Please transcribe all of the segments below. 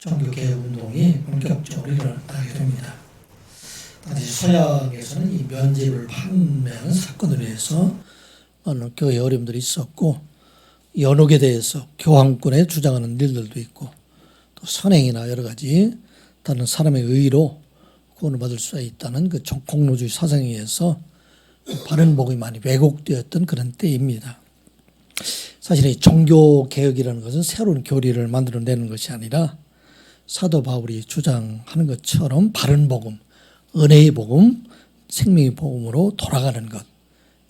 종교개혁운동이 본격적으로 일어나게 됩니다. 당시 서양에서는 이 면죄부를 판매하는 사건으로 해서 어느 교회 어려움들이 있었고, 연옥에 대해서 교황권에 주장하는 일들도 있고, 또 선행이나 여러 가지 다른 사람의 의로 구원을 받을 수 있다는 그 공로주의 사상에 의해서 바른 복음이 많이 왜곡되었던 그런 때입니다. 사실 이 종교개혁이라는 것은 새로운 교리를 만들어내는 것이 아니라 사도 바울이 주장하는 것처럼 바른 복음, 은혜의 복음, 생명의 복음으로 돌아가는 것,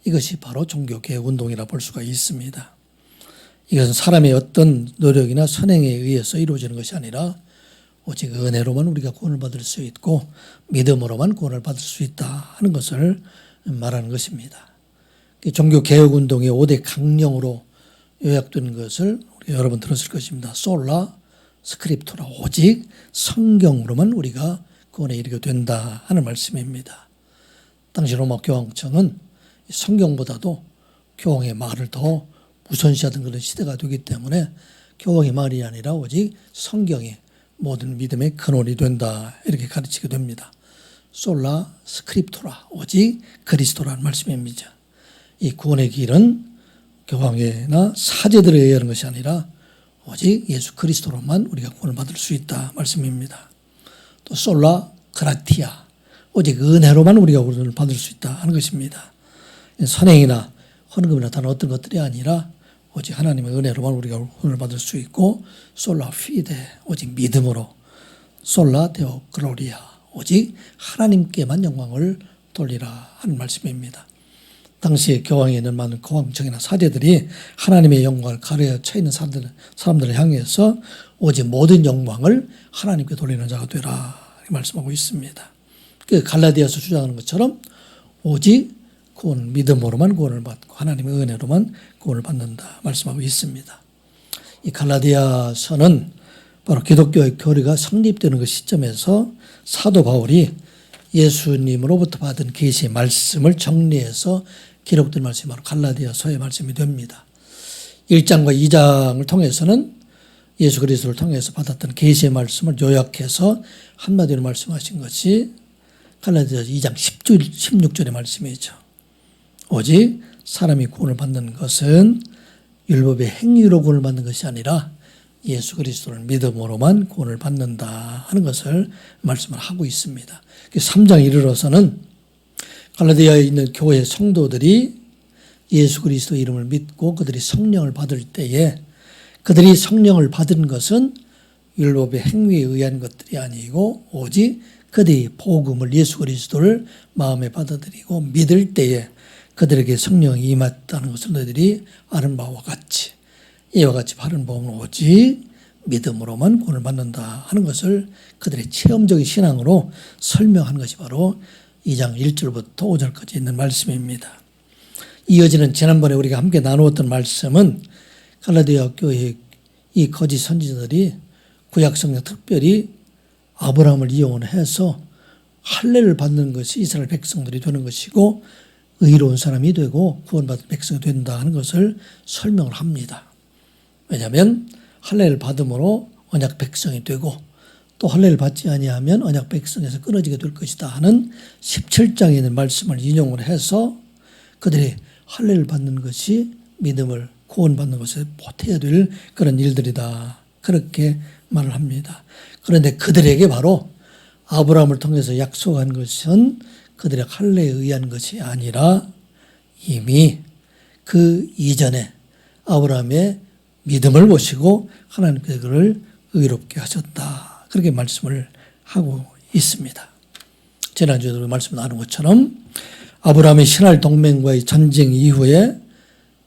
이것이 바로 종교개혁운동이라 볼 수가 있습니다. 이것은 사람의 어떤 노력이나 선행에 의해서 이루어지는 것이 아니라 오직 은혜로만 우리가 구원을 받을 수 있고 믿음으로만 구원을 받을 수 있다 하는 것을 말하는 것입니다. 종교개혁운동의 5대 강령으로 요약된 것을 여러분 들었을 것입니다. 솔라 스크립토라, 오직 성경으로만 우리가 구원에 이르게 된다 하는 말씀입니다. 당시 로마 교황청은 성경보다도 교황의 말을 더 우선시하던 그런 시대가 되기 때문에 교황의 말이 아니라 오직 성경이 모든 믿음의 근원이 된다 이렇게 가르치게 됩니다. 솔라 스크립토라, 오직 그리스도라는 말씀입니다. 이 구원의 길은 교황이나 사제들에 의한 것이 아니라 오직 예수 그리스도로만 우리가 구원을 받을 수 있다 말씀입니다. 또 솔라 그라티아, 오직 은혜로만 우리가 구원을 받을 수 있다 하는 것입니다. 선행이나 헌금이나 다른 어떤 것들이 아니라 오직 하나님의 은혜로만 우리가 구원을 받을 수 있고, 솔라 피데, 오직 믿음으로, 솔라 데오 글로리아, 오직 하나님께만 영광을 돌리라 하는 말씀입니다. 당시에 교황에 있는 많은 교황청이나 사제들이 하나님의 영광을 가려쳐 있는 사람들을 향해서 오직 모든 영광을 하나님께 돌리는 자가 되라 이렇게 말씀하고 있습니다. 그 갈라디아서 주장하는 것처럼 오직 구원, 믿음으로만 구원을 받고 하나님의 은혜로만 구원을 받는다 말씀하고 있습니다. 이 갈라디아서는 바로 기독교의 교리가 성립되는 그 시점에서 사도 바울이 예수님으로부터 받은 계시의 말씀을 정리해서 기록된 말씀이 바로 갈라디아서의 말씀이 됩니다. 1장과 2장을 통해서는 예수 그리스도를 통해서 받았던 계시의 말씀을 요약해서 한마디로 말씀하신 것이 갈라디아서 2장 16절의 말씀이죠. 오직 사람이 구원을 받는 것은 율법의 행위로 구원을 받는 것이 아니라 예수 그리스도를 믿음으로만 구원을 받는다 하는 것을 말씀을 하고 있습니다. 3장에 이르러서는 갈라디아에 있는 교회 성도들이 예수 그리스도 이름을 믿고 그들이 성령을 받을 때에 그들이 성령을 받은 것은 율법의 행위에 의한 것들이 아니고 오직 그들이 복음을, 예수 그리스도를 마음에 받아들이고 믿을 때에 그들에게 성령이 임했다는 것을 너희들이 아는 바와 같이, 이와 같이 바른 복음은 오직 믿음으로만 구원을 받는다 하는 것을 그들의 체험적인 신앙으로 설명한 것이 바로 2장 1절부터 5절까지 있는 말씀입니다. 이어지는 지난번에 우리가 함께 나누었던 말씀은 갈라디아 교회의 이 거짓 선지자들이 구약성경 특별히 아브라함을 이용해서 할례를 받는 것이 이스라엘 백성들이 되는 것이고 의로운 사람이 되고 구원받은 백성이 된다 하는 것을 설명을 합니다. 왜냐하면 할례를 받음으로 언약 백성이 되고 또 할례를 받지 아니하면 언약 백성에서 끊어지게 될 것이다 하는 17장에 있는 말씀을 인용을 해서 그들이 할례를 받는 것이 믿음을 구원받는 것에 보태야 될 그런 일들이다 그렇게 말을 합니다. 그런데 그들에게 바로 아브라함을 통해서 약속한 것은 그들의 할례에 의한 것이 아니라 이미 그 이전에 아브라함의 믿음을 보시고 하나님께서 그를 의롭게 하셨다. 그렇게 말씀을 하고 있습니다. 지난주에도 말씀 나눈 것처럼 아브라함의 신할 동맹과의 전쟁 이후에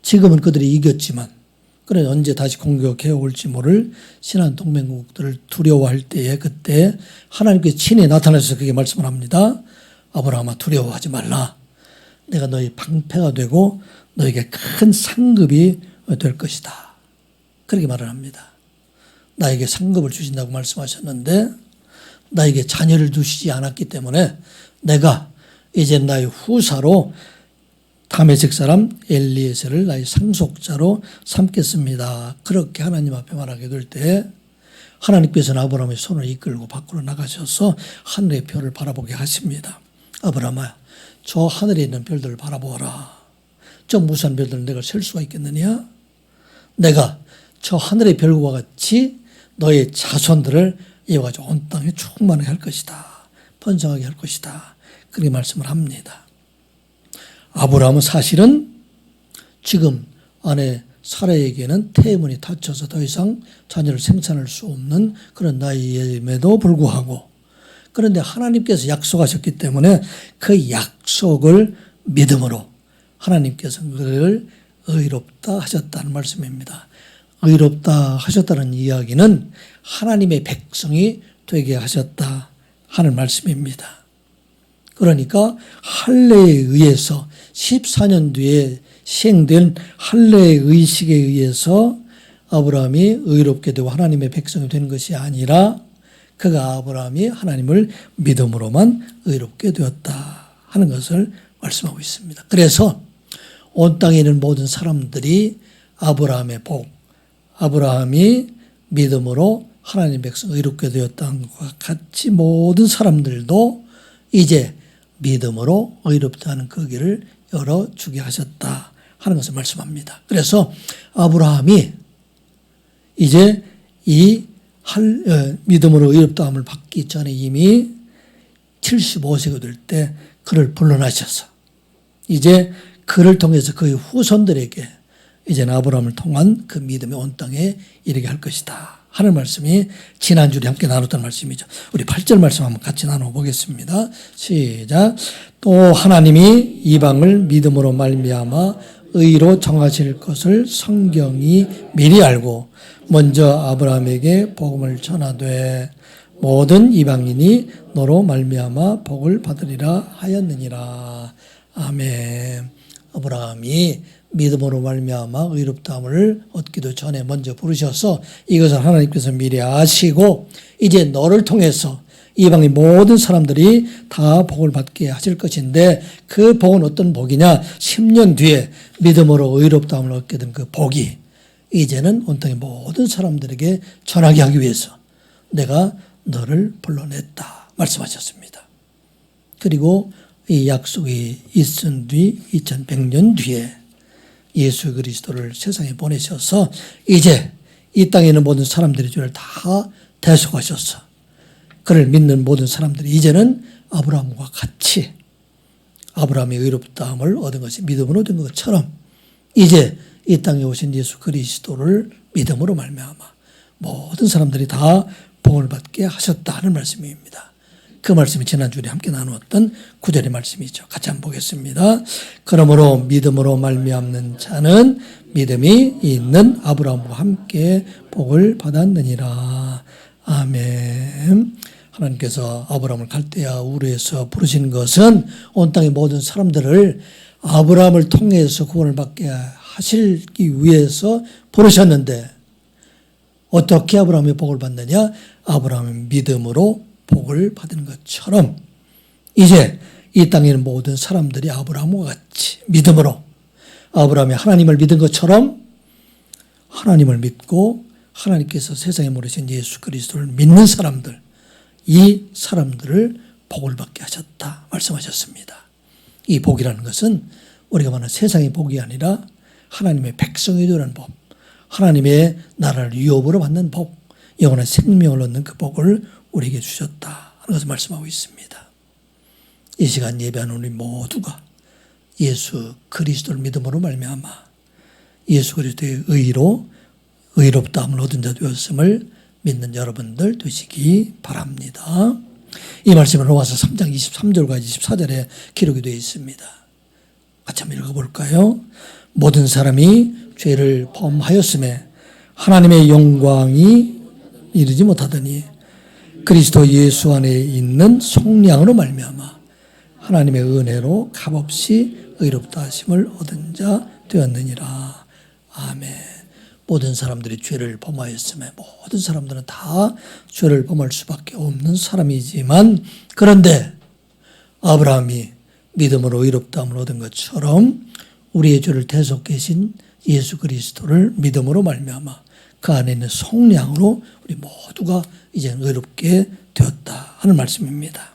지금은 그들이 이겼지만 그래 언제 다시 공격해 올지 모를 신한 동맹국들을 두려워할 때에 그때 하나님께서 친히 나타나셔서 그렇게 말씀을 합니다. 아브라함아 두려워하지 말라. 내가 너희 방패가 되고 너에게 큰 상급이 될 것이다. 그렇게 말을 합니다. 나에게 상급을 주신다고 말씀하셨는데 나에게 자녀를 두시지 않았기 때문에 내가 이제 나의 후사로 다메섹 사람 엘리에셀을 나의 상속자로 삼겠습니다. 그렇게 하나님 앞에 말하게 될 때 하나님께서는 아브라함의 손을 이끌고 밖으로 나가셔서 하늘의 별을 바라보게 하십니다. 아브라함아, 저 하늘에 있는 별들을 바라보아라. 저 무수한 별들은 내가 셀 수가 있겠느냐? 내가 저 하늘의 별과 같이 너의 자손들을 이와 같이 온 땅에 충만하게 할 것이다. 번성하게 할 것이다. 그렇게 말씀을 합니다. 아브라함은 사실은 지금 아내 사라에게는 태문이 닫혀서 더 이상 자녀를 생산할 수 없는 그런 나이임에도 불구하고, 그런데 하나님께서 약속하셨기 때문에 그 약속을 믿음으로 하나님께서 그를 의롭다 하셨다는 말씀입니다. 의롭다 하셨다는 이야기는 하나님의 백성이 되게 하셨다 하는 말씀입니다. 그러니까 할례에 의해서 14년 뒤에 시행된 할례의 의식에 의해서 아브라함이 의롭게 되고 하나님의 백성이 된 것이 아니라 그가 아브라함이 하나님을 믿음으로만 의롭게 되었다 하는 것을 말씀하고 있습니다. 그래서 온 땅에 있는 모든 사람들이 아브라함의 복, 아브라함이 믿음으로 하나님의 백성 의롭게 되었다는 것과 같이 모든 사람들도 이제 믿음으로 의롭다는 그 길을 열어주게 하셨다 하는 것을 말씀합니다. 그래서 아브라함이 이제 이 믿음으로 의롭다함을 받기 전에 이미 75세가 될 때 그를 불러나셔서 이제 그를 통해서 그의 후손들에게 이제는 아브라함을 통한 그 믿음이 온 땅에 이르게 할 것이다 하는 말씀이 지난주에 함께 나눴던 말씀이죠. 우리 8절 말씀 한번 같이 나눠보겠습니다. 시작. 또 하나님이 이방을 믿음으로 말미암아 의로 정하실 것을 성경이 미리 알고 먼저 아브라함에게 복음을 전하되 모든 이방인이 너로 말미암아 복을 받으리라 하였느니라. 아멘. 아브라함이 믿음으로 말미암아 의롭다함을 얻기도 전에 먼저 부르셔서 이것을 하나님께서 미리 아시고 이제 너를 통해서 이방인 모든 사람들이 다 복을 받게 하실 것인데 그 복은 어떤 복이냐? 10년 뒤에 믿음으로 의롭다함을 얻게 된 그 복이 이제는 온 땅의 모든 사람들에게 전하게 하기 위해서 내가 너를 불러냈다 말씀하셨습니다. 그리고 이 약속이 있은 뒤 2100년 뒤에 예수 그리스도를 세상에 보내셔서 이제 이 땅에 있는 모든 사람들의 죄를 다 대속하셔서 그를 믿는 모든 사람들이 이제는 아브라함과 같이 아브라함의 의롭다함을 얻은 것이 믿음으로 된 것처럼 이제 이 땅에 오신 예수 그리스도를 믿음으로 말미암아 모든 사람들이 다 복을 받게 하셨다는 말씀입니다. 그 말씀이 지난주에 함께 나누었던 9절의 말씀이죠. 같이 한번 보겠습니다. 그러므로 믿음으로 말미암는 자는 믿음이 있는 아브라함과 함께 복을 받았느니라. 아멘. 하나님께서 아브라함을 갈대아 우르에서 부르신 것은 온 땅의 모든 사람들을 아브라함을 통해서 구원을 받게 하시기 위해서 부르셨는데 어떻게 아브라함의 복을 받느냐? 아브라함의 믿음으로 복을 받은 것처럼 이제 이 땅에 있는 모든 사람들이 아브라함과 같이 믿음으로 아브라함이 하나님을 믿은 것처럼 하나님을 믿고 하나님께서 세상에 보내신 예수 그리스도를 믿는 사람들, 이 사람들을 복을 받게 하셨다 말씀하셨습니다. 이 복이라는 것은 우리가 말하는 세상의 복이 아니라 하나님의 백성이 되는 복, 하나님의 나라를 유업으로 받는 복, 영원한 생명을 얻는 그 복을 우리에게 주셨다 하는 것을 말씀하고 있습니다. 이 시간 예배하는 우리 모두가 예수 그리스도를 믿음으로 말미암아 예수 그리스도의 의로 의롭다함을 얻은 자 되었음을 믿는 여러분들 되시기 바랍니다. 이 말씀은 로마서 3장 23절과 24절에 기록이 되어 있습니다. 같이 한번 읽어볼까요? 모든 사람이 죄를 범하였음에 하나님의 영광이 이르지 못하더니 그리스도 예수 안에 있는 속량으로 말미암아 하나님의 은혜로 값없이 의롭다 하심을 얻은 자 되었느니라. 아멘. 모든 사람들이 죄를 범하였음에 모든 사람들은 다 죄를 범할 수밖에 없는 사람이지만 그런데 아브라함이 믿음으로 의롭다함을 얻은 것처럼 우리의 죄를 대속하신 예수 그리스도를 믿음으로 말미암아 그 안에 있는 속량으로 우리 모두가 이제 의롭게 되었다 하는 말씀입니다.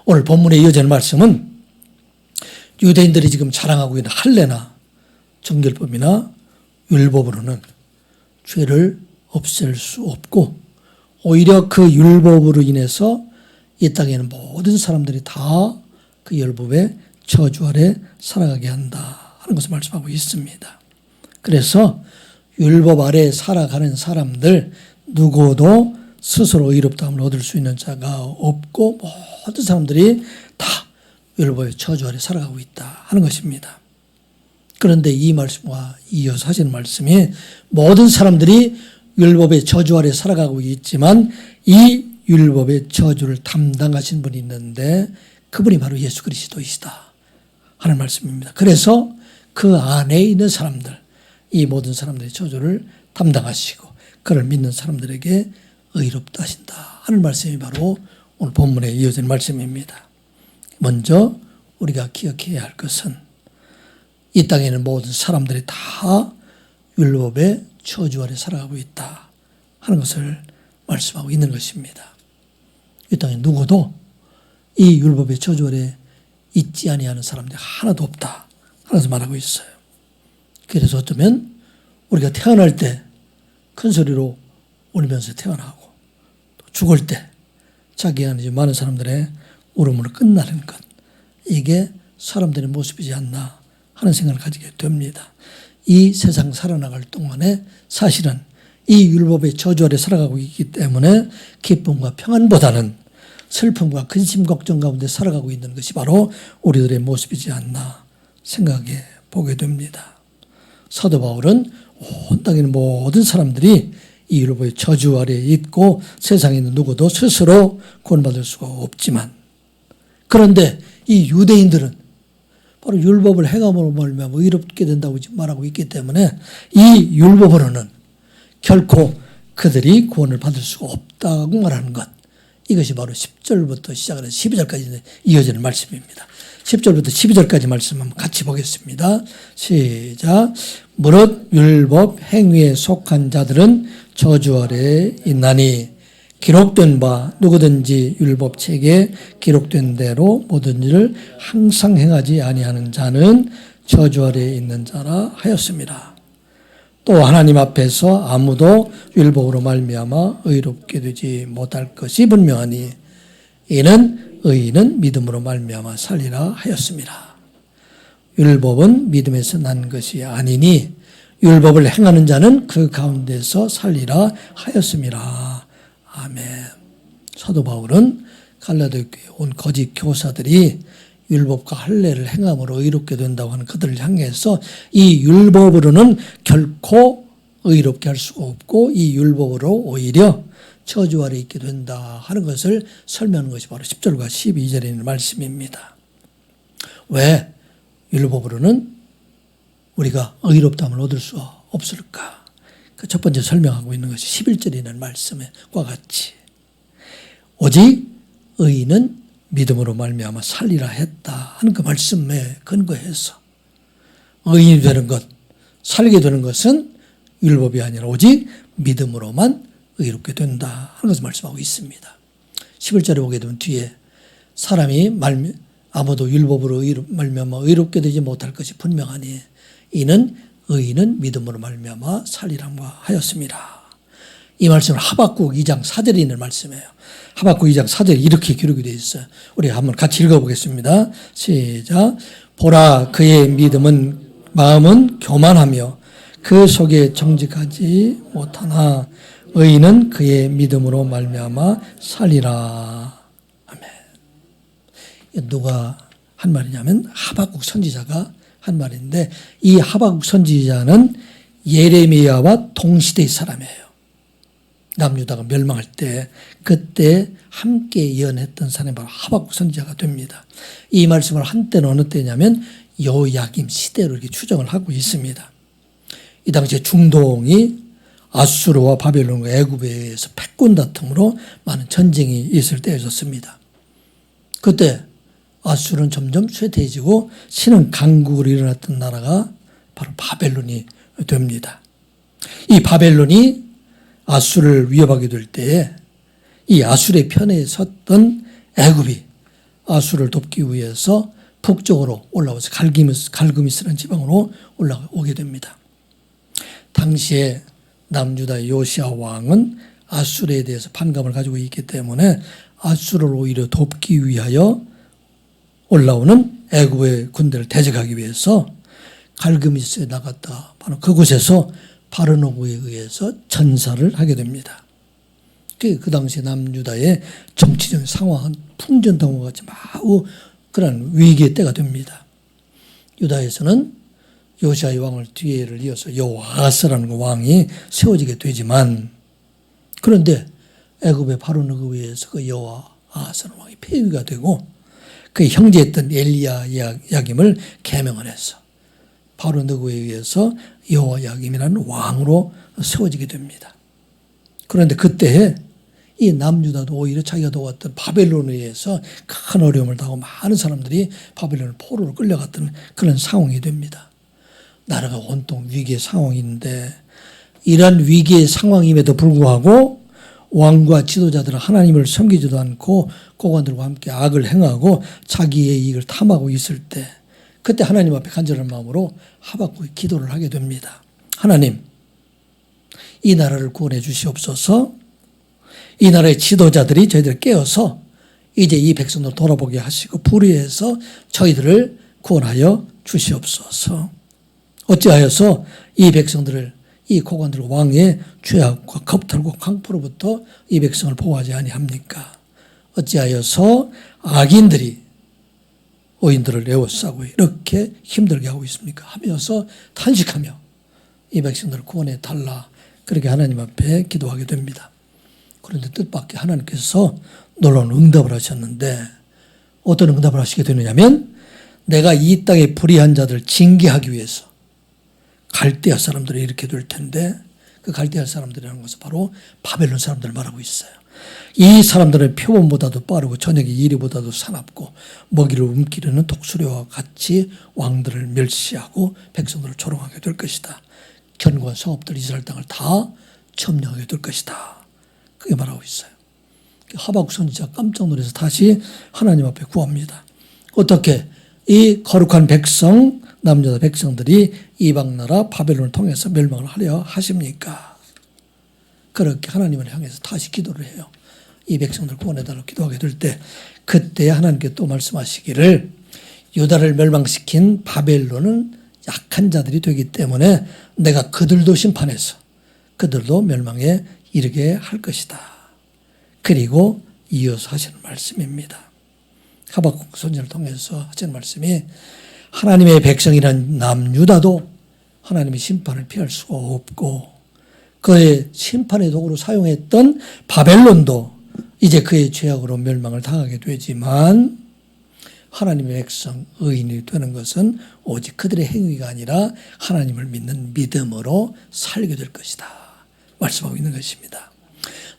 오늘 본문에 이어지는 말씀은 유대인들이 지금 자랑하고 있는 할례나 정결법이나 율법으로는 죄를 없앨 수 없고 오히려 그 율법으로 인해서 이 땅에 있는 모든 사람들이 다 그 율법의 저주 아래 살아가게 한다 하는 것을 말씀하고 있습니다. 그래서 율법 아래 살아가는 사람들 누구도 스스로 의롭다함을 얻을 수 있는 자가 없고 모든 사람들이 다 율법의 저주 아래 살아가고 있다 하는 것입니다. 그런데 이 말씀과 이어서 하시는 말씀이 모든 사람들이 율법의 저주 아래 살아가고 있지만 이 율법의 저주를 담당하신 분이 있는데 그분이 바로 예수 그리스도이시다 하는 말씀입니다. 그래서 그 안에 있는 사람들, 이 모든 사람들의 저주를 담당하시고 그를 믿는 사람들에게 의롭다 하신다 하는 말씀이 바로 오늘 본문에 이어진 말씀입니다. 먼저 우리가 기억해야 할 것은 이 땅에 있는 모든 사람들이 다 율법의 저주 아래 살아가고 있다 하는 것을 말씀하고 있는 것입니다. 이 땅에 누구도 이 율법의 저주 아래 있지 아니하는 사람들이 하나도 없다 하면서 말하고 있어요. 그래서 어쩌면 우리가 태어날 때 큰 소리로 울면서 태어나고 또 죽을 때 자기 안에 많은 사람들의 울음으로 끝나는 것, 이게 사람들의 모습이지 않나 하는 생각을 가지게 됩니다. 이 세상 살아나갈 동안에 사실은 이 율법의 저주 아래 살아가고 있기 때문에 기쁨과 평안보다는 슬픔과 근심 걱정 가운데 살아가고 있는 것이 바로 우리들의 모습이지 않나 생각해 보게 됩니다. 사도 바울은 온 땅에 있는 모든 사람들이 이 율법의 저주 아래에 있고 세상에 있는 누구도 스스로 구원받을 수가 없지만, 그런데 이 유대인들은 바로 율법을 행함으로 말미암아 의롭게 된다고 말하고 있기 때문에 이 율법으로는 결코 그들이 구원을 받을 수가 없다고 말하는 것, 이것이 바로 10절부터 시작해서 12절까지 이어지는 말씀입니다. 10절부터 12절까지 말씀 한번 같이 보겠습니다. 시작. 무릇 율법 행위에 속한 자들은 저주 아래에 있나니 기록된 바 누구든지 율법책에 기록된 대로 모든 일을 항상 행하지 아니하는 자는 저주 아래에 있는 자라 하였습니다. 또 하나님 앞에서 아무도 율법으로 말미암아 의롭게 되지 못할 것이 분명하니 이는 의인은 믿음으로 말미암아 살리라 하였습니다. 율법은 믿음에서 난 것이 아니니 율법을 행하는 자는 그 가운데서 살리라 하였습니다. 아멘. 사도 바울은 갈라디아에 온 거짓 교사들이 율법과 할례를 행함으로 의롭게 된다고 하는 그들을 향해서 이 율법으로는 결코 의롭게 할 수가 없고 이 율법으로 오히려 저주 아래 있게 된다 하는 것을 설명하는 것이 바로 10절과 12절에 있는 말씀입니다. 왜 율법으로는 우리가 의롭다함을 얻을 수 없을까? 그 첫 번째 설명하고 있는 것이 11절에 있는 말씀과 같이 오직 의인은 믿음으로 말미암아 살리라 했다 하는 그 말씀에 근거해서 의인이 되는 것, 살게 되는 것은 율법이 아니라 오직 믿음으로만 의롭게 된다 하는 것을 말씀하고 있습니다. 11절에 보게 되면 뒤에 사람이 아무도 율법으로 말미암아 의롭게 되지 못할 것이 분명하니 이는 의인은 믿음으로 말미암아 살리라 하였습니다. 이 말씀은 하박국 2장 4절에 있는 말씀이에요. 하박국 2장 4절에 이렇게 기록이 되어 있어요. 우리 한번 같이 읽어보겠습니다. 시작. 보라 그의 마음은 교만하며 그 속에 정직하지 못하나 의인은 그의 믿음으로 말미암아 살리라. 아멘. 누가 한 말이냐면 하박국 선지자가 한 말인데 이 하박국 선지자는 예레미야와 동시대의 사람이에요. 남유다가 멸망할 때 그때 함께 예언했던 사람이 바로 하박국 선지자가 됩니다. 이 말씀을 한때는 어느 때냐면 여호야김 시대로 이렇게 추정을 하고 있습니다. 이 당시에 중동이 아수르와 바벨론과 애굽에 의해서 패권 다툼으로 많은 전쟁이 있을 때였습니다. 그때 아수르는 점점 쇠퇴해지고 신은 강국으로 일어났던 나라가 바로 바벨론이 됩니다. 이 바벨론이 아수르를 위협하게 될 때에 이 아수르의 편에 섰던 애굽이 아수르를 돕기 위해서 북쪽으로 올라와서 갈그미스라는 지방으로 올라오게 됩니다. 당시에 남유다의 요시야 왕은 아수르에 대해서 반감을 가지고 있기 때문에 아수르를 오히려 돕기 위하여 올라오는 애굽의 군대를 대적하기 위해서 갈그미스에 나갔다 바로 그곳에서 바르노고에 의해서 전사를 하게 됩니다. 그 당시 남유다의 정치적인 상황은 풍전등화 같이 마구 그런 위기의 때가 됩니다. 유다에서는 요시아의 왕을 뒤를 이어서 여호아스라는 왕이 세워지게 되지만 그런데 애굽의 바로노고에 의해서 그 여호아스라는 왕이 폐위가 되고 그의 형제였던 엘리야야김을 계명을 해서 바로노고에 의해서 여호야김이라는 왕으로 세워지게 됩니다. 그런데 그때에 이 남유다도 오히려 자기가 도왔던 바벨론에 의해서 큰 어려움을 당하고 많은 사람들이 바벨론 포로로 끌려갔던 그런 상황이 됩니다. 나라가 온통 위기의 상황인데 이러한 위기의 상황임에도 불구하고 왕과 지도자들은 하나님을 섬기지도 않고 고관들과 함께 악을 행하고 자기의 이익을 탐하고 있을 때 그때 하나님 앞에 간절한 마음으로 하박국이 기도를 하게 됩니다. 하나님, 이 나라를 구원해 주시옵소서. 이 나라의 지도자들이 저희들을 깨어서 이제 이 백성들 돌아보게 하시고 불의해서 저희들을 구원하여 주시옵소서. 어찌하여서 이 백성들을 이 고관들과 왕의 죄악과 겁탈과 강포로부터 이 백성을 보호하지 아니합니까? 어찌하여서 악인들이 오인들을 에워싸고 이렇게 힘들게 하고 있습니까? 하면서 탄식하며 이 백성들을 구원해 달라. 그렇게 하나님 앞에 기도하게 됩니다. 그런데 뜻밖의 하나님께서 놀라운 응답을 하셨는데 어떤 응답을 하시게 되느냐면 내가 이 땅의 불의한 자들을 징계하기 위해서 갈대아 사람들이 이렇게 될 텐데 그 갈대아 사람들이라는 것은 바로 바벨론 사람들을 말하고 있어요. 이 사람들은 표범보다도 빠르고 저녁의 이리보다도 사납고 먹이를 움키려는 독수리와 같이 왕들을 멸시하고 백성들을 조롱하게 될 것이다. 견고한 성읍들 이스라엘 땅을 다 점령하게 될 것이다. 그게 말하고 있어요. 하박국 선지자가 깜짝 놀라서 다시 하나님 앞에 구합니다. 어떻게 이 거룩한 백성 남유다 백성들이 이방 나라 바벨론을 통해서 멸망을 하려 하십니까? 그렇게 하나님을 향해서 다시 기도를 해요. 이 백성들 구원해달라고 기도하게 될 때 그때 하나님께 또 말씀하시기를 유다를 멸망시킨 바벨론은 약한 자들이 되기 때문에 내가 그들도 심판해서 그들도 멸망에 이르게 할 것이다. 그리고 이어서 하시는 말씀입니다. 하박국 선지자를 통해서 하시는 말씀이 하나님의 백성이란 남유다도 하나님의 심판을 피할 수가 없고 그의 심판의 도구로 사용했던 바벨론도 이제 그의 죄악으로 멸망을 당하게 되지만 하나님의 백성 의인이 되는 것은 오직 그들의 행위가 아니라 하나님을 믿는 믿음으로 살게 될 것이다. 말씀하고 있는 것입니다.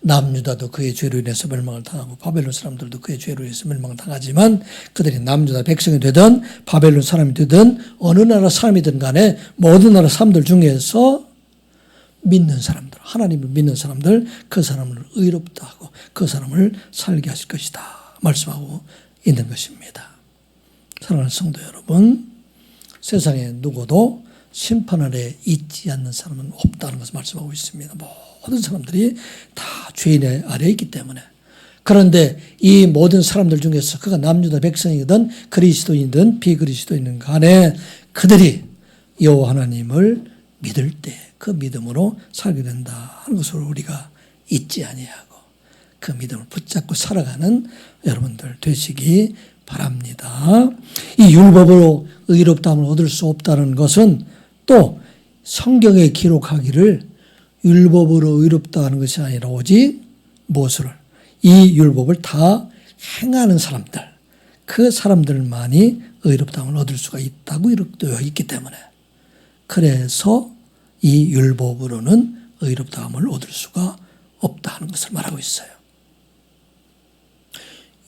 남유다도 그의 죄로 인해서 멸망을 당하고 바벨론 사람들도 그의 죄로 인해서 멸망을 당하지만 그들이 남유다 백성이 되든 바벨론 사람이 되든 어느 나라 사람이든 간에 모든 나라 사람들 중에서 믿는 사람들, 하나님을 믿는 사람들, 그 사람을 의롭다 하고 그 사람을 살게 하실 것이다. 말씀하고 있는 것입니다. 사랑하는 성도 여러분, 세상에 누구도 심판 아래 있지 않는 사람은 없다는 것을 말씀하고 있습니다. 모든 사람들이 다 죄인 아래에 있기 때문에. 그런데 이 모든 사람들 중에서 그가 남유다 백성이든 그리스도인이든 비그리스도인이든 간에 그들이 여호와 하나님을 믿을 때 그 믿음으로 살게 된다 하는 것을 우리가 잊지 아니하고 그 믿음을 붙잡고 살아가는 여러분들 되시기 바랍니다. 이 율법으로 의롭다함을 얻을 수 없다는 것은 또 성경에 기록하기를 율법으로 의롭다 하는 것이 아니라 오직 무엇을 이 율법을 다 행하는 사람들 그 사람들만이 의롭다함을 얻을 수가 있다고 기록되어 있기 때문에 그래서 이 율법으로는 의롭다함을 얻을 수가 없다 하는 것을 말하고 있어요.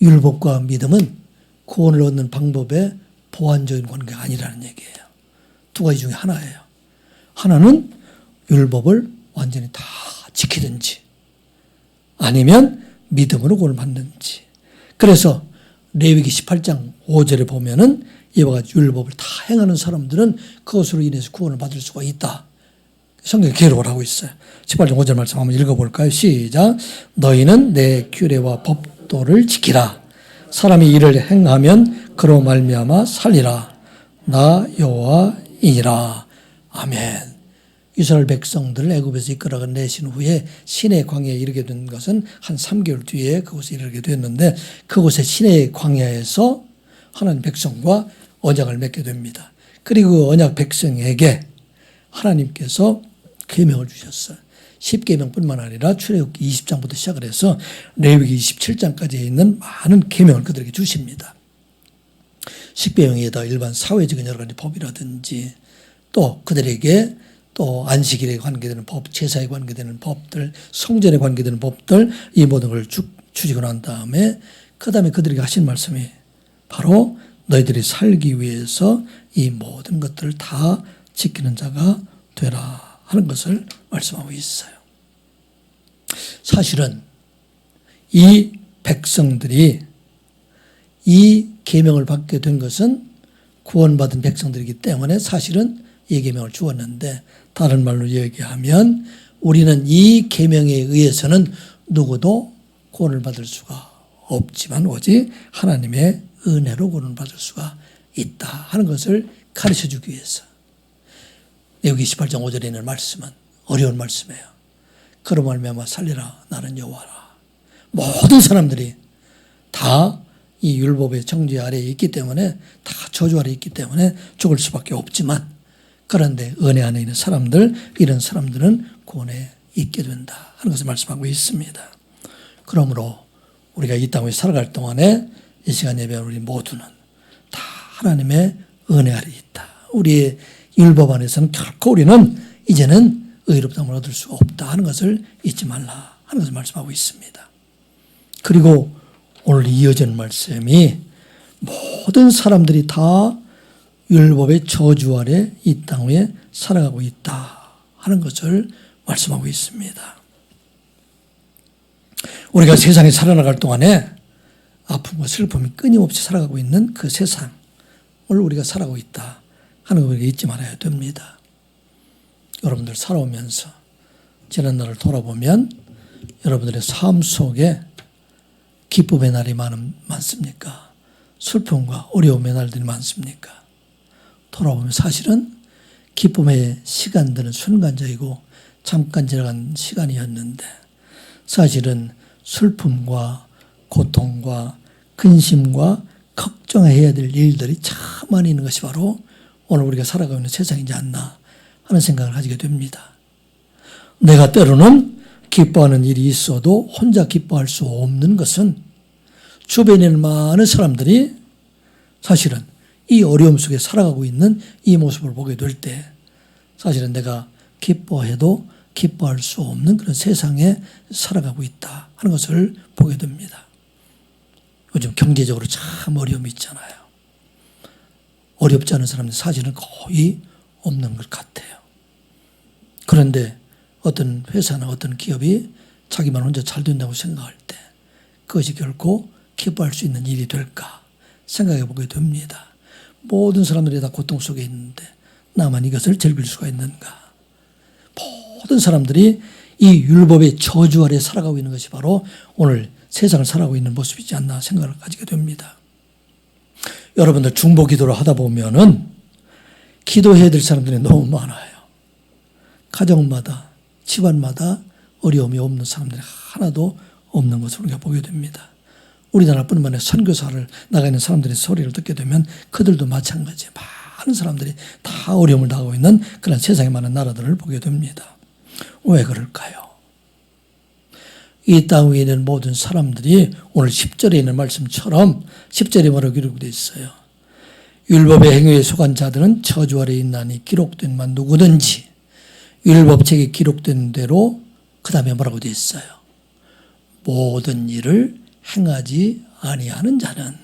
율법과 믿음은 구원을 얻는 방법의 보완적인 관계가 아니라는 얘기예요. 두 가지 중에 하나예요. 하나는 율법을 완전히 다 지키든지 아니면 믿음으로 구원을 받는지. 그래서 레위기 18장 5절에 보면은 이와 같이 율법을 다 행하는 사람들은 그것으로 인해서 구원을 받을 수가 있다. 성경에 기록을 하고 있어요. 18장 5절 말씀 한번 읽어볼까요? 시작. 너희는 내 규례와 법도를 지키라. 사람이 이를 행하면 그로 말미암아 살리라. 나 여호와이니라. 아멘. 이스라엘 백성들을 애굽에서 이끌어 내신 후에 시내 광야에 이르게 된 것은 한 3개월 뒤에 그곳에 이르게 됐는데 그곳의 시내 광야에서 하나님 백성과 언약을 맺게 됩니다. 그리고 그 언약 백성에게 하나님께서 계명을 주셨어요. 10계명뿐만 아니라 출애굽기 20장부터 시작을 해서 레위기 27장까지 있는 많은 계명을 그들에게 주십니다. 10계명에다 일반 사회적인 여러 가지 법이라든지 또 그들에게 또 안식일에 관계되는 법, 제사에 관계되는 법들, 성전에 관계되는 법들 이 모든 걸 주시고 난 다음에 그 다음에 그들에게 하신 말씀이 바로 너희들이 살기 위해서 이 모든 것들을 다 지키는 자가 되라 하는 것을 말씀하고 있어요. 사실은 이 백성들이 이 계명을 받게 된 것은 구원받은 백성들이기 때문에 사실은 이 계명을 주었는데 다른 말로 얘기하면 우리는 이 계명에 의해서는 누구도 구원을 받을 수가 없지만 오직 하나님의 은혜로 구원을 받을 수가 있다 하는 것을 가르쳐주기 위해서 레위기 18장 5절에 있는 말씀은 어려운 말씀이에요. 그로 말미암아 살리라 나는 여호와라. 모든 사람들이 다 이 율법의 정죄 아래에 있기 때문에 다 저주 아래에 있기 때문에 죽을 수밖에 없지만 그런데 은혜 안에 있는 사람들 이런 사람들은 구원에 있게 된다 하는 것을 말씀하고 있습니다. 그러므로 우리가 이 땅에 살아갈 동안에 이 시간 예배하는 우리 모두는 다 하나님의 은혜 아래에 있다. 우리의 율법 안에서는 결코 우리는 이제는 의롭다함을 얻을 수가 없다 하는 것을 잊지 말라 하는 것을 말씀하고 있습니다. 그리고 오늘 이어지는 말씀이 모든 사람들이 다 율법의 저주 아래 이 땅 위에 살아가고 있다 하는 것을 말씀하고 있습니다. 우리가 세상에 살아나갈 동안에 아픔과 슬픔이 끊임없이 살아가고 있는 그 세상을 우리가 살아가고 있다 하는 걸 잊지 말아야 됩니다. 여러분들 살아오면서 지난 날을 돌아보면 여러분들의 삶 속에 기쁨의 날이 많습니까? 슬픔과 어려움의 날들이 많습니까? 돌아보면 사실은 기쁨의 시간들은 순간적이고 잠깐 지나간 시간이었는데 사실은 슬픔과 고통과 근심과 걱정해야 될 일들이 참 많이 있는 것이 바로 오늘 우리가 살아가고 있는 세상이지 않나 하는 생각을 가지게 됩니다. 내가 때로는 기뻐하는 일이 있어도 혼자 기뻐할 수 없는 것은 주변에 있는 많은 사람들이 사실은 이 어려움 속에 살아가고 있는 이 모습을 보게 될 때 사실은 내가 기뻐해도 기뻐할 수 없는 그런 세상에 살아가고 있다 하는 것을 보게 됩니다. 요즘 경제적으로 참 어려움이 있잖아요. 어렵지 않은 사람들 사실은 거의 없는 것 같아요. 그런데 어떤 회사나 어떤 기업이 자기만 혼자 잘 된다고 생각할 때 그것이 결코 기뻐할 수 있는 일이 될까 생각해 보게 됩니다. 모든 사람들이 다 고통 속에 있는데 나만 이것을 즐길 수가 있는가. 모든 사람들이 이 율법의 저주 아래 살아가고 있는 것이 바로 오늘 세상을 살아가고 있는 모습이지 않나 생각을 가지게 됩니다. 여러분들 중보 기도를 하다 보면은 기도해야 될 사람들이 너무 많아요. 가정마다 집안마다 어려움이 없는 사람들이 하나도 없는 것을 우리가 보게 됩니다. 우리나라뿐만 아니라 선교사를 나가 있는 사람들의 소리를 듣게 되면 그들도 마찬가지예요. 많은 사람들이 다 어려움을 당하고 있는 그런 세상에 많은 나라들을 보게 됩니다. 왜 그럴까요? 이 땅 위에 있는 모든 사람들이 오늘 10절에 있는 말씀처럼 10절에 뭐라고 기록되어 있어요. 율법의 행위에 속한 자들은 저주 아래에 있나니 기록된 만 누구든지 율법책에 기록된 대로 그 다음에 뭐라고 되어 있어요. 모든 일을 행하지 아니하는 자는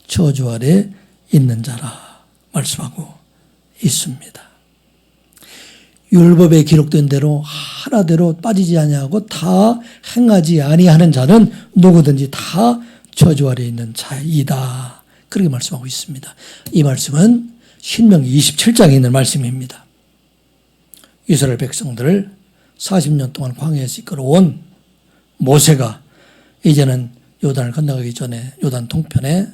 저주 아래 있는 자라 말씀하고 있습니다. 율법에 기록된 대로 하나대로 빠지지 아니하고 다 행하지 아니하는 자는 누구든지 다 저주 아래 있는 자이다. 그렇게 말씀하고 있습니다. 이 말씀은 신명기 27장에 있는 말씀입니다. 이스라엘 백성들을 40년 동안 광야에서 이끌어온 모세가 이제는 요단을 건너가기 전에 요단 동편에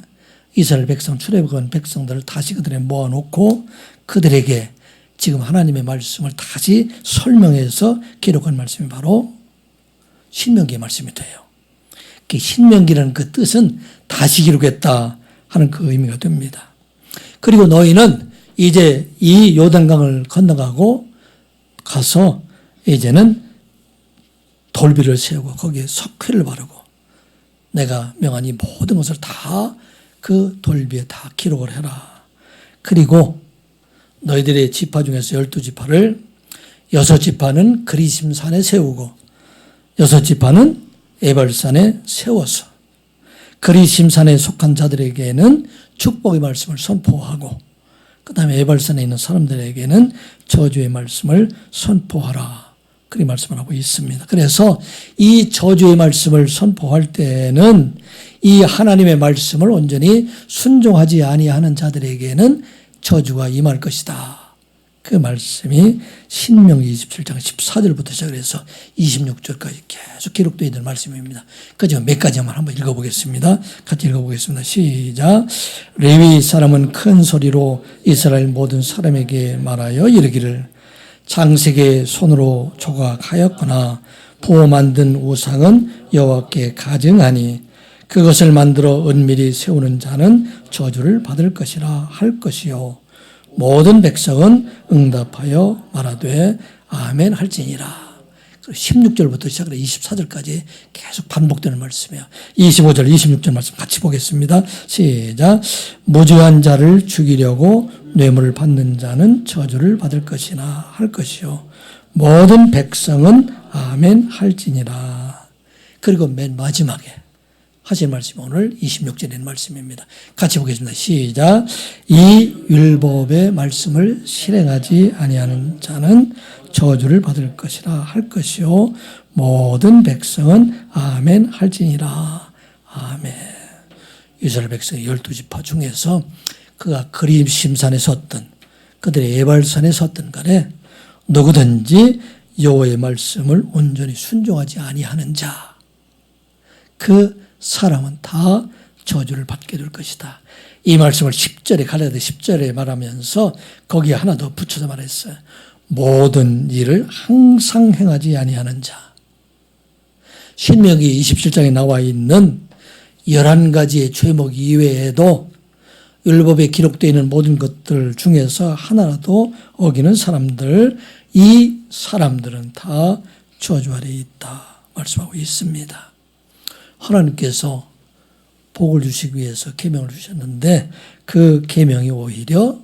이스라엘 백성 출애굽한 백성들을 다시 그들에 모아놓고 그들에게 지금 하나님의 말씀을 다시 설명해서 기록한 말씀이 바로 신명기의 말씀이 돼요. 그 신명기라는 그 뜻은 다시 기록했다 하는 그 의미가 됩니다. 그리고 너희는 이제 이 요단강을 건너가고 가서 이제는 돌비를 세우고 거기에 석회를 바르고 내가 명한 이 모든 것을 다 그 돌비에 다 기록을 해라. 그리고 너희들의 지파 중에서 12지파를 6지파는 그리심산에 세우고 6지파는 에발산에 세워서 그리심산에 속한 자들에게는 축복의 말씀을 선포하고 그 다음에 에발산에 있는 사람들에게는 저주의 말씀을 선포하라. 그렇게 말씀을 하고 있습니다. 그래서 이 저주의 말씀을 선포할 때는 이 하나님의 말씀을 온전히 순종하지 아니하는 자들에게는 저주가 임할 것이다. 그 말씀이 신명기 27장 14절부터 시작해서 26절까지 계속 기록되어 있는 말씀입니다. 그중 몇 가지만 한번 읽어보겠습니다. 같이 읽어보겠습니다. 시작. 레위 사람은 큰 소리로 이스라엘 모든 사람에게 말하여 이르기를 장색의 손으로 조각하였거나 부어 만든 우상은 여호와께 가증하니 그것을 만들어 은밀히 세우는 자는 저주를 받을 것이라 할 것이요 모든 백성은 응답하여 말하되 아멘 할지니라. 16절부터 시작해서 24절까지 계속 반복되는 말씀이에요. 25절, 26절 말씀 같이 보겠습니다. 시작. 무죄한 자를 죽이려고 뇌물을 받는 자는 저주를 받을 것이나 할 것이요 모든 백성은 아멘 할지니라. 그리고 맨 마지막에 하신 말씀이 오늘 26절에 있는 말씀입니다. 같이 보겠습니다. 시작. 이 율법의 말씀을 실행하지 아니하는 자는 저주를 받을 것이라 할 것이요 모든 백성은 아멘 할지니라. 아멘. 이스라엘 백성의 12지파 중에서 그가 그리심산에 섰든 그들의 에발산에 섰든 간에 누구든지 여호와의 말씀을 온전히 순종하지 아니하는 자 그 사람은 다 저주를 받게 될 것이다. 이 말씀을 10절에 갈라디아 10절에 말하면서 거기에 하나 더 붙여서 말했어요. 모든 일을 항상 행하지 아니하는 자. 신명기 27장에 나와 있는 11가지의 죄목 이외에도 율법에 기록되어 있는 모든 것들 중에서 하나라도 어기는 사람들, 이 사람들은 다 저주 아래에 있다 말씀하고 있습니다. 하나님께서 복을 주시기 위해서 계명을 주셨는데 그 계명이 오히려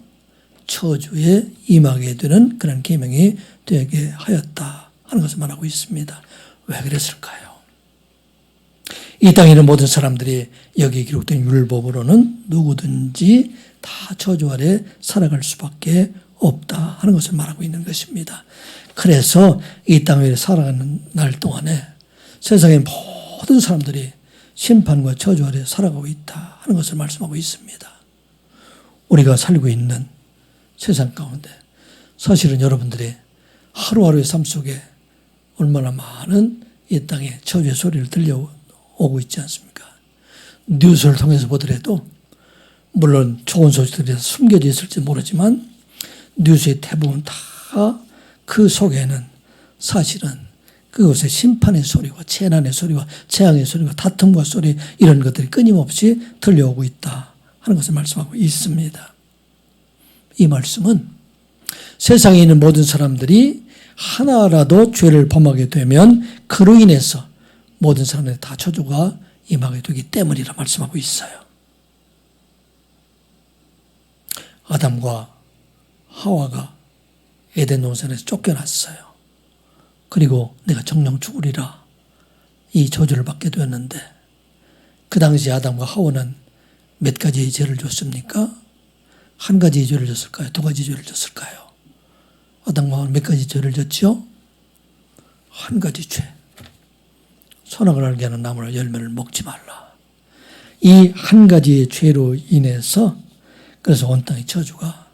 저주에 임하게 되는 그런 계명이 되게 하였다 하는 것을 말하고 있습니다. 왜 그랬을까요? 이 땅에 있는 모든 사람들이 여기에 기록된 율법으로는 누구든지 다 저주 아래 살아갈 수밖에 없다 하는 것을 말하고 있는 것입니다. 그래서 이 땅에 살아가는 날 동안에 세상의 모든 사람들이 심판과 저주 아래 살아가고 있다 하는 것을 말씀하고 있습니다. 우리가 살고 있는 세상 가운데 사실은 여러분들이 하루하루의 삶 속에 얼마나 많은 이 땅에 저주의 소리를 들려오고 있지 않습니까? 뉴스를 통해서 보더라도 물론 좋은 소식들이 숨겨져 있을지 모르지만 뉴스의 대부분 다 그 속에는 사실은 그것의 심판의 소리와 재난의 소리와 재앙의 소리와 다툼과 소리 이런 것들이 끊임없이 들려오고 있다 하는 것을 말씀하고 있습니다. 이 말씀은 세상에 있는 모든 사람들이 하나라도 죄를 범하게 되면 그로 인해서 모든 사람들이 다 저주가 임하게 되기 때문이라 말씀하고 있어요. 아담과 하와가 에덴 동산에서 쫓겨났어요. 그리고 내가 정령 죽으리라 이 저주를 받게 되었는데 그 당시 아담과 하와는 몇 가지의 죄를 줬습니까? 한 가지의 죄를 줬을까요? 두 가지 죄를 줬을까요? 아담과 몇 가지 죄를 졌죠? 한 가지 죄. 선악을 알게 하는 나무나 열매를 먹지 말라. 이 한 가지의 죄로 인해서 그래서 온 땅의 저주가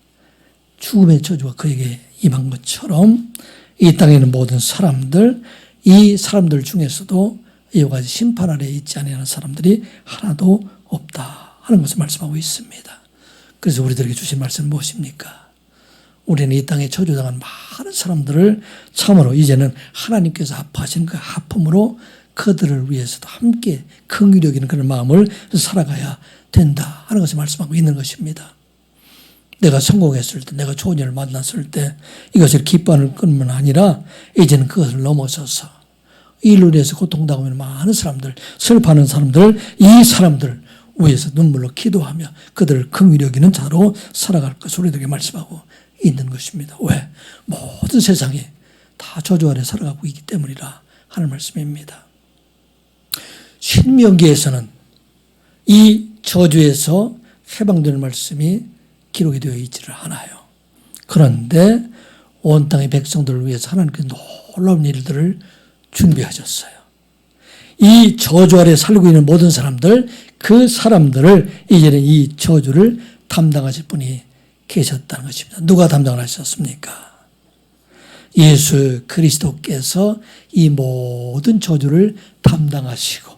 죽음의 저주가 그에게 임한 것처럼 이 땅에 있는 모든 사람들, 이 사람들 중에서도 이와 같이 심판 아래에 있지 않는 사람들이 하나도 없다 하는 것을 말씀하고 있습니다. 그래서 우리들에게 주신 말씀은 무엇입니까? 우리는 이 땅에 저주당한 많은 사람들을 참으로 이제는 하나님께서 아파하신 그 아픔으로 그들을 위해서도 함께 긍휼히 여기는 그런 마음을 살아가야 된다 하는 것을 말씀하고 있는 것입니다. 내가 성공했을 때, 내가 좋은 일을 만났을 때 이것을 기뻐하는 것만 아니라 이제는 그것을 넘어서서 일로 인해서 고통당하고 있는 많은 사람들, 슬퍼하는 사람들, 이 사람들 위해서 눈물로 기도하며 그들을 긍휼히 여기는 자로 살아갈 것을 우리들에게 말씀하고 있는 것입니다. 왜? 모든 세상이 다 저주 아래 살아가고 있기 때문이라 하는 말씀입니다. 신명기에서는 이 저주에서 해방되는 말씀이 기록이 되어 있지를 않아요. 그런데 온 땅의 백성들을 위해서 하나님께서 놀라운 일들을 준비하셨어요. 이 저주 아래 살고 있는 모든 사람들, 그 사람들을 이제는 이 저주를 담당하실 분이 계셨다는 것입니다. 누가 담당을 하셨습니까? 예수 그리스도께서 이 모든 저주를 담당하시고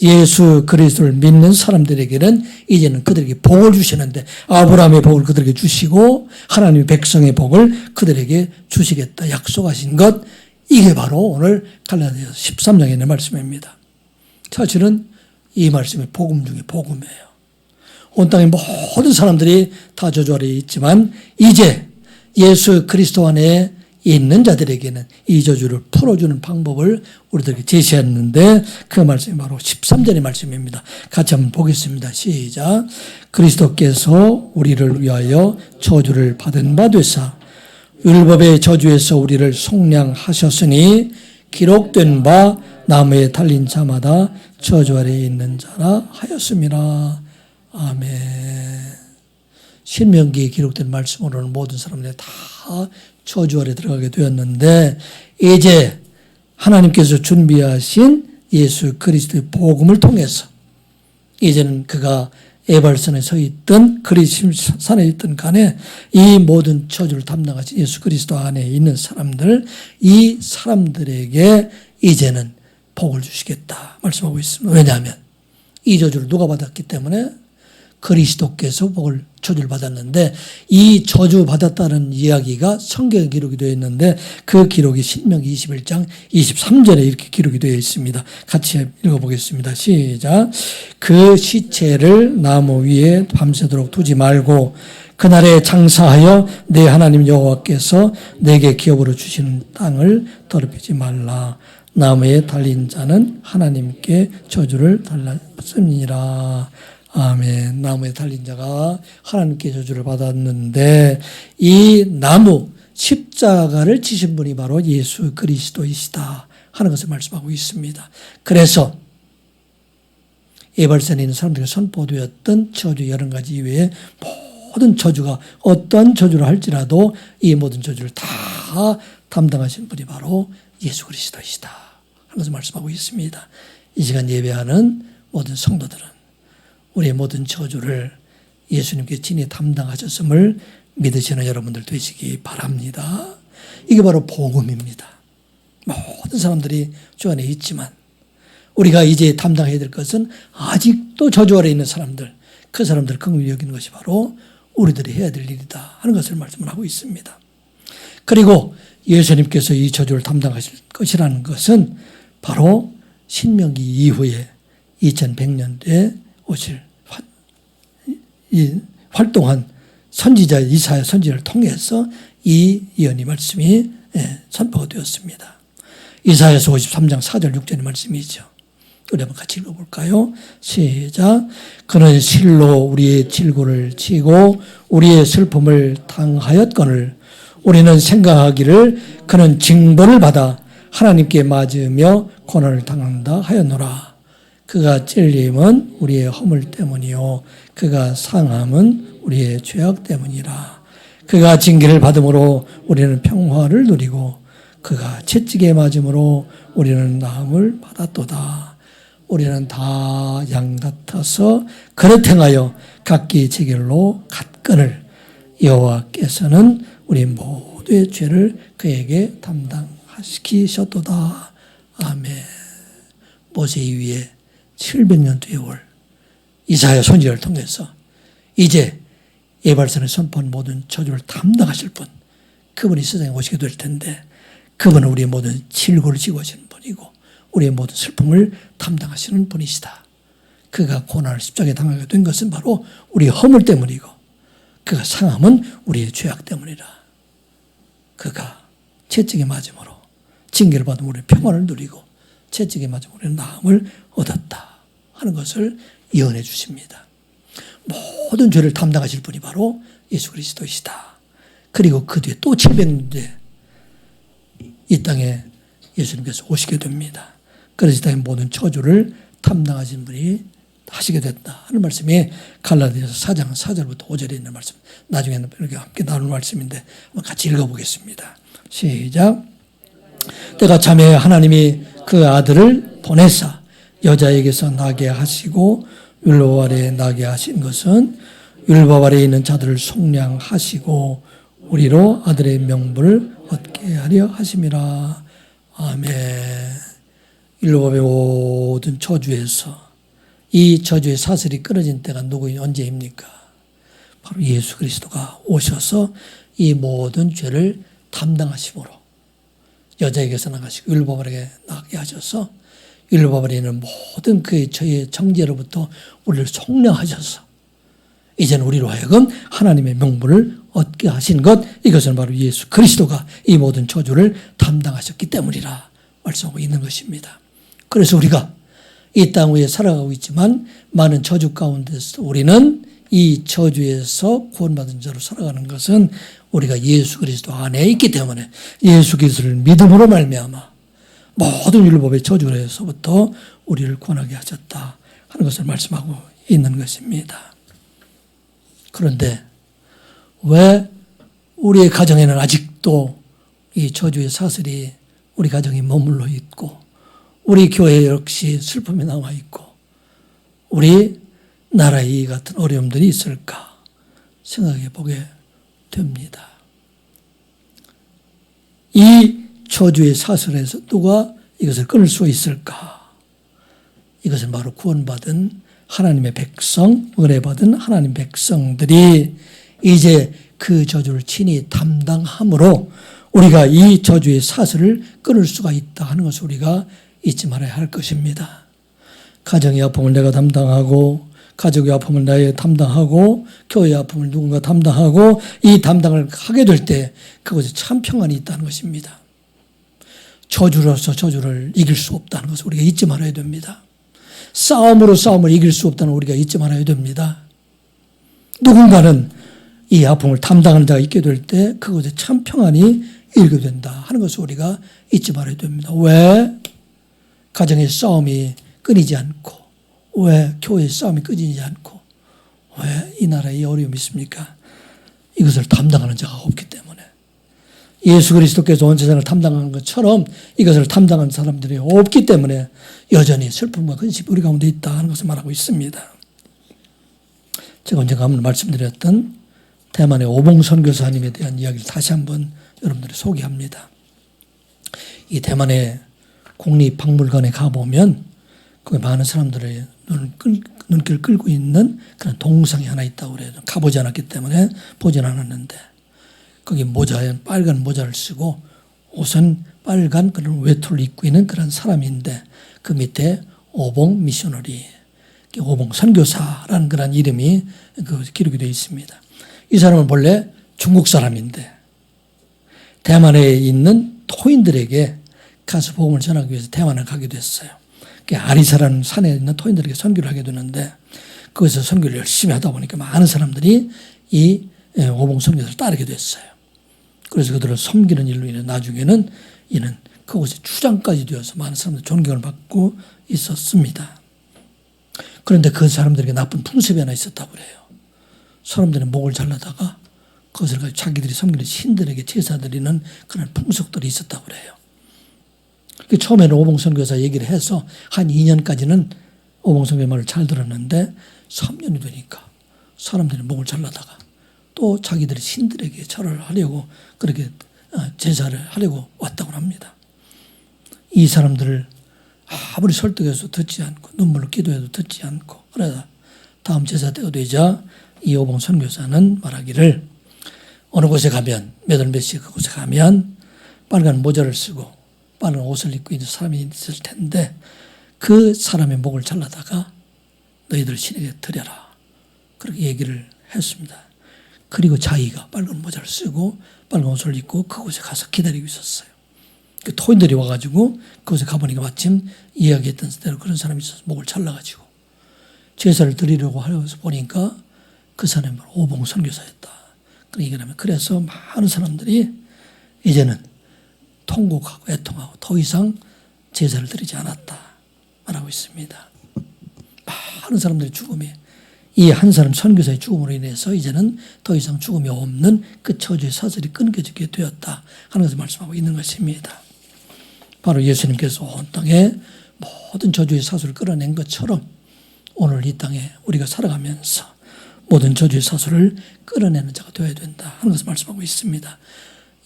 예수 그리스도를 믿는 사람들에게는 이제는 그들에게 복을 주시는데 아브라함의 복을 그들에게 주시고 하나님의 백성의 복을 그들에게 주시겠다 약속하신 것, 이게 바로 오늘 갈라디아서 13장에 있는 말씀입니다. 사실은 이 말씀이 복음 중에 복음이에요. 온 땅의 모든 사람들이 다 저주 아래에 있지만 이제 예수 그리스도 안에 있는 자들에게는 이 저주를 풀어주는 방법을 우리들에게 제시했는데 그 말씀이 바로 13절의 말씀입니다. 같이 한번 보겠습니다. 시작. 그리스도께서 우리를 위하여 저주를 받은 바 되사 율법의 저주에서 우리를 속량하셨으니 기록된 바 나무에 달린 자마다 저주 아래에 있는 자라 하였습니다. 아멘. 신명기에 기록된 말씀으로는 모든 사람들이 다 저주 아래 들어가게 되었는데 이제 하나님께서 준비하신 예수 그리스도의 복음을 통해서 이제는 그가 에발산에 서 있던 그리심산에 있던 간에 이 모든 저주를 담당하신 예수 그리스도 안에 있는 사람들, 이 사람들에게 이제는 복을 주시겠다 말씀하고 있습니다. 왜냐하면 이 저주를 누가 받았기 때문에 그리스도께서 복을 저주를 받았는데 이 저주 받았다는 이야기가 성경에 기록이 되어 있는데 그 기록이 신명기 21장 23절에 이렇게 기록이 되어 있습니다. 같이 읽어보겠습니다. 시작. 그 시체를 나무 위에 밤새도록 두지 말고 그날에 장사하여 내 하나님 여호와께서 내게 기업으로 주시는 땅을 더럽히지 말라. 나무에 달린 자는 하나님께 저주를 달랐음이니라. 아멘. 나무에 달린 자가 하나님께 저주를 받았는데 이 나무 십자가를 지신 분이 바로 예수 그리스도이시다 하는 것을 말씀하고 있습니다. 그래서 에발산에 있는 사람들에게 선포되었던 저주 여러 가지 이외에 모든 저주가 어떠한 저주를 할지라도 이 모든 저주를 다 담당하신 분이 바로 예수 그리스도이시다 하는 것을 말씀하고 있습니다. 이 시간 예배하는 모든 성도들은 우리의 모든 저주를 예수님께 친히 담당하셨음을 믿으시는 여러분들 되시기 바랍니다. 이게 바로 복음입니다. 모든 사람들이 주 안에 있지만 우리가 이제 담당해야 될 것은 아직도 저주 아래 있는 사람들, 그 사람들을 긍휼히 여기는 것이 바로 우리들이 해야 될 일이다 하는 것을 말씀을 하고 있습니다. 그리고 예수님께서 이 저주를 담당하실 것이라는 것은 바로 신명기 이후에 2100년대에 오실 이 활동한 선지자 이사야 선지를 통해서 이 예언의 말씀이 선포가 되었습니다. 이사야서 53장 4절 6절의 말씀이죠. 우리 한번 같이 읽어볼까요? 시작. 그는 실로 우리의 질고를 치고 우리의 슬픔을 당하였거늘 우리는 생각하기를 그는 징벌을 받아 하나님께 맞으며 고난을 당한다 하였노라. 그가 찔림은 우리의 허물 때문이요 그가 상함은 우리의 죄악 때문이라. 그가 징계를 받음으로 우리는 평화를 누리고 그가 채찍에 맞음으로 우리는 나음을 받았도다. 우리는 다 양 같아서 그릇 행하여 각기 제 길로 갔거늘 여호와께서는 우리 모두의 죄를 그에게 담당시키셨도다. 아멘. 모세 이후에 700년 뒤의 월 이사야 선지자를 통해서 이제 예발선에 선포한 모든 저주를 담당하실 분, 그분이 세상에 오시게 될 텐데 그분은 우리의 모든 질고를 지고 하시는 분이고 우리의 모든 슬픔을 담당하시는 분이시다. 그가 고난을 십자가에 당하게 된 것은 바로 우리의 허물 때문이고 그가 상함은 우리의 죄악 때문이라. 그가 채찍에 맞음으로 징계를 받으면 우리는 평안을 누리고 채찍에 맞으면 우리는 나음을 얻었다 하는 것을 예언해 주십니다. 모든 죄를 담당하실 분이 바로 예수 그리스도이시다. 그리고 그 뒤에 또 700년 뒤에 이 땅에 예수님께서 오시게 됩니다. 그래서 이 땅의 모든 저주를 담당하신 분이 하시게 됐다 하는 말씀이 갈라디아서 4장 4절부터 5절에 있는 말씀, 나중에는 이렇게 함께 나눌 말씀인데 한번 같이 읽어보겠습니다. 시작. 때가 참에 하나님이 그 아들을 보내사 여자에게서 나게 하시고 율법 아래에 나게 하신 것은 율법 아래에 있는 자들을 속량하시고 우리로 아들의 명분을 얻게 하려 하심이라. 아멘. 율법의 모든 저주에서 이 저주의 사슬이 끊어진 때가 언제입니까? 바로 예수 그리스도가 오셔서 이 모든 죄를 담당하심으로 여자에게서 나가시고 율법 아래에 나게 하셔서 율법 아래에 있는 모든 그의 죄의 정죄로부터 우리를 속량하셔서 이제는 우리로 하여금 하나님의 명분을 얻게 하신 것, 이것은 바로 예수 그리스도가 이 모든 저주를 담당하셨기 때문이라 말씀하고 있는 것입니다. 그래서 우리가 이 땅 위에 살아가고 있지만 많은 저주 가운데서 우리는 이 저주에서 구원받은 자로 살아가는 것은 우리가 예수 그리스도 안에 있기 때문에 예수 그리스도를 믿음으로 말미암아 모든 율법의 저주에서부터 우리를 구원하게 하셨다 하는 것을 말씀하고 있는 것입니다. 그런데 왜 우리의 가정에는 아직도 이 저주의 사슬이 우리 가정에 머물러 있고 우리 교회 역시 슬픔이 남아있고 우리 나라에 이 같은 어려움들이 있을까 생각해 보게 됩니다. 이 저주의 사슬에서 누가 이것을 끊을 수 있을까? 이것은 바로 구원받은 하나님의 백성, 은혜받은 하나님 백성들이 이제 그 저주를 친히 담당함으로 우리가 이 저주의 사슬을 끊을 수가 있다 하는 것을 우리가 잊지 말아야 할 것입니다. 가정의 아픔을 내가 담당하고 가족의 아픔을 내가 담당하고 교회의 아픔을 누군가 담당하고 이 담당을 하게 될 때 그것에 참 평안이 있다는 것입니다. 저주로서 저주를 이길 수 없다는 것을 우리가 잊지 말아야 됩니다. 싸움으로 싸움을 이길 수 없다는 우리가 잊지 말아야 됩니다. 누군가는 이 아픔을 담당하는 자가 있게 될 때 그것에 참 평안이 일게 된다 하는 것을 우리가 잊지 말아야 됩니다. 왜 가정의 싸움이 끊이지 않고 왜 교회의 싸움이 끊이지 않고 왜 이 나라에 어려움이 있습니까? 이것을 담당하는 자가 없기 때문에 예수 그리스도께서 온 세상을 담당하는 것처럼 이것을 담당하는 사람들이 없기 때문에 여전히 슬픔과 근심이 우리 가운데 있다 하는 것을 말하고 있습니다. 제가 언젠가 한번 말씀드렸던 대만의 오봉 선교사님에 대한 이야기를 다시 한번 여러분들이 소개합니다. 이 대만의 국립박물관에 가보면 거기 많은 사람들의 눈길을 끌고 있는 그런 동상이 하나 있다고 그래요. 가보지 않았기 때문에 보진 않았는데 거기 모자에 빨간 모자를 쓰고 옷은 빨간 그런 외투를 입고 있는 그런 사람인데 그 밑에 오봉 미셔너리, 오봉 선교사라는 그런 이름이 기록이 되어 있습니다. 이 사람은 본래 중국 사람인데 대만에 있는 토인들에게 가서 복음을 전하기 위해서 대만을 가게 됐어요. 아리사라는 산에 있는 토인들에게 선교를 하게 되는데 거기서 선교를 열심히 하다 보니까 많은 사람들이 이 오봉 선교사를 따르게 됐어요. 그래서 그들을 섬기는 일로 인해 나중에는 이는 그곳에 추장까지 되어서 많은 사람들 존경을 받고 있었습니다. 그런데 그 사람들에게 나쁜 풍습이 하나 있었다고 그래요. 사람들이 목을 잘라다가 그것을 가지고 자기들이 섬기는 신들에게 제사 드리는 그런 풍속들이 있었다고 그래요. 처음에는 오봉선교사 얘기를 해서 한 2년까지는 오봉선교사 말을 잘 들었는데 3년이 되니까 사람들이 목을 잘라다가 또 자기들이 신들에게 절을 하려고 그렇게 제사를 하려고 왔다고 합니다. 이 사람들을 아무리 설득해서 듣지 않고 눈물로 기도해도 듣지 않고 그러다 다음 제사 때가 되자 이 오봉 선교사는 말하기를 어느 곳에 가면 몇 월 몇 시에 그곳에 가면 빨간 모자를 쓰고 빨간 옷을 입고 있는 사람이 있을 텐데 그 사람의 목을 잘라다가 너희들 신에게 드려라. 그렇게 얘기를 했습니다. 그리고 자기가 빨간 모자를 쓰고 빨간 옷을 입고 그곳에 가서 기다리고 있었어요. 그 토인들이 와가지고 그곳에 가보니까 마침 이야기했던 대로 그런 사람이 있어서 목을 잘라가지고 제사를 드리려고 하려서 보니까 그 사람이 오봉 선교사였다. 그런 얘기를 하면 그래서 많은 사람들이 이제는 통곡하고 애통하고 더 이상 제사를 드리지 않았다 말하고 있습니다. 많은 사람들의 죽음이 이 한 사람 선교사의 죽음으로 인해서 이제는 더 이상 죽음이 없는 그 저주의 사슬이 끊겨지게 되었다 하는 것을 말씀하고 있는 것입니다. 바로 예수님께서 온 땅에 모든 저주의 사슬을 끌어낸 것처럼 오늘 이 땅에 우리가 살아가면서 모든 저주의 사슬을 끌어내는 자가 되어야 된다 하는 것을 말씀하고 있습니다.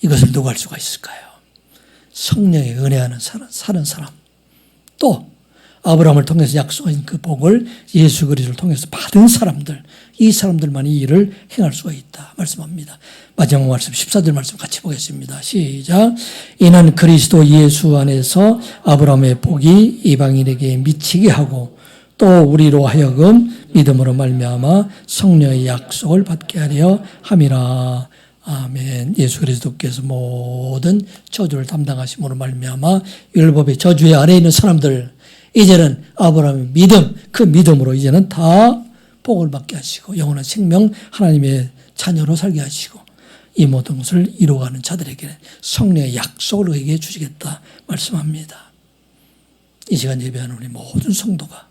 이것을 누가 할 수가 있을까요? 성령의 은혜하는 사는 사람, 또 아브라함을 통해서 약속한 그 복을 예수 그리스도를 통해서 받은 사람들, 이 사람들만이 이 일을 행할 수가 있다 말씀합니다. 마지막 말씀 14절 말씀 같이 보겠습니다. 시작. 이는 그리스도 예수 안에서 아브라함의 복이 이방인에게 미치게 하고 또 우리로 하여금 믿음으로 말미암아 성령의 약속을 받게 하려 함이라. 아멘. 예수 그리스도께서 모든 저주를 담당하심으로 말미암아 율법의 저주의 아래에 있는 사람들, 이제는 아브라함의 믿음, 그 믿음으로 이제는 다 복을 받게 하시고 영원한 생명 하나님의 자녀로 살게 하시고 이 모든 것을 이루어가는 자들에게 성령의 약속을 그에게 주시겠다 말씀합니다. 이 시간 예배하는 우리 모든 성도가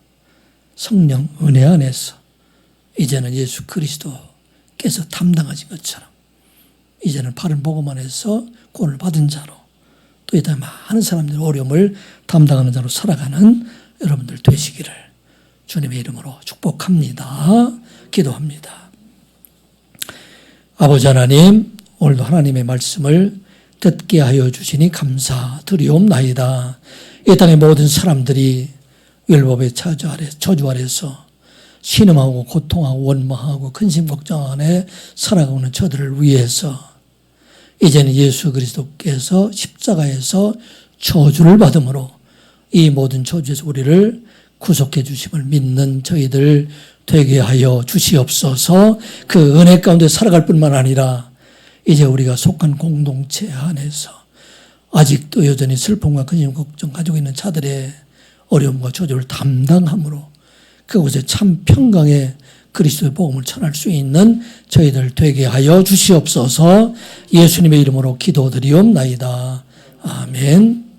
성령 은혜 안에서 이제는 예수 그리스도께서 담당하신 것처럼 이제는 바른 복음 안에서 구원을 받은 자로 또 이 땅에 많은 사람들의 어려움을 담당하는 자로 살아가는 여러분들 되시기를 주님의 이름으로 축복합니다. 기도합니다. 아버지 하나님, 오늘도 하나님의 말씀을 듣게 하여 주시니 감사드리옵나이다. 이 땅의 모든 사람들이 율법의 저주 아래서 신음하고 고통하고 원망하고 근심 걱정 안에 살아가는 저들을 위해서 이제는 예수 그리스도께서 십자가에서 저주를 받음으로 이 모든 저주에서 우리를 구속해 주심을 믿는 저희들 되게 하여 주시옵소서. 그 은혜 가운데 살아갈 뿐만 아니라 이제 우리가 속한 공동체 안에서 아직도 여전히 슬픔과 근심 걱정 가지고 있는 자들의 어려움과 저주를 담당함으로 그곳에 참 평강의 그리스도의 복음을 전할 수 있는 저희들 되게 하여 주시옵소서. 예수님의 이름으로 기도드리옵나이다. 아멘.